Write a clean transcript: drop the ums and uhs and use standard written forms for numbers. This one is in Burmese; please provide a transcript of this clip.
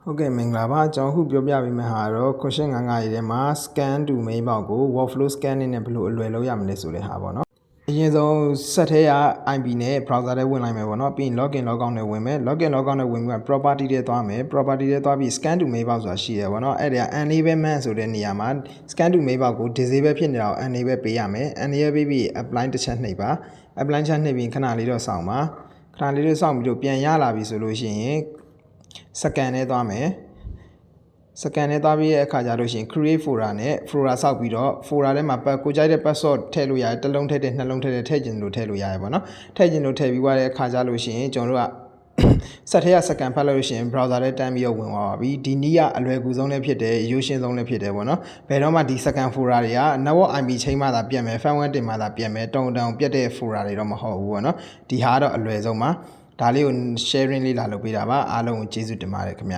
ဟုတ်ကဲ့မင်္ဂလာပါကျွန်တော်ခုပြောပြပေးမယ့်ဟာတော့ question 9ရေးထဲမှာ scan to main ပေါက်ကို workflow scanning နဲ့ဘယ်လိုအလွယ်လုပ်ရမလဲဆိုတဲ့ဟာပေါ့နော်အရင်ဆုံး set ထဲက IP နဲ့ browser ထဲဝင်လိုက်မယ်ပေါ့နော်ပြီးရင် login logout နဲ့ဝင်မယ် login logout နဲ့ဝင်ပြီး property ထဲသွားမယ် property ထဲသွားပြီး scan to main ပေါက်ဆိုတာရှိတယ်ပေါ့နော်အဲ့ဒါ enablement ဆိုတဲ့နေရာမှာ scan to main ပေါက်ကို disable ဖြစ်နေတာကို enable ပေးရမယ် enable ပေးပြီး apply တစ်ချက်နှိပ်ပါ apply ချက်နှိပ်ပြီးခဏလေးတော့စောင့်ပါခဏလေးတော့စောင့်ပြီးတော့ပြန်ရလာပြီဆိုလို့ရှိရင် scan ထဲသွားမယ်scan နဲ့သွားပြီးတဲ့အခါကျလို့ရှိရင် create folder နဲ့ folder ဆောက်ပြီးတော့ folder ထဲမှာကိုကြိုက်တဲ့ password ထည့်လို့ရတယ်တစ်လုံးထည့်တယ်နှလုံးထည့်တယ်ထည့်ခြင်းလို့ထည့်လို့ရတယ်ပေါ့နော်ထည့်ခြင်းလို့ထည့်ပြီးသွားတဲ့အခါကျလို့ရှိရင်ကျွန်တော်တို့ကset ထဲက scan ဖတ်လို့ရှိရင် browser ထဲတန်းပြီးတော့ဝင်သွားပါပြီဒီနည်းကအလွယ်ကူဆုံးလည်းဖြစ်တယ်ရိုးရှင်းဆုံးလည်းဖြစ်တယ်ပေါ့နော်ဘယ်တော့မှဒီ scan folder တွေက network IP ချိန်မှသာပြတ်မယ် firmware တင်မှသာပြတ်မယ်တုံတုံပြတ်တဲ့ folder တွေတော့မဟုတ်ဘူးပေါ့နော်ဒီဟာကတော့အလွယ်ဆုံးပါဒါလေးကို sharing လေးလာလုပ်ပေးတာပါအားလုံးကိုကျေးဇူးတင်ပါတယ်ခင်ဗျ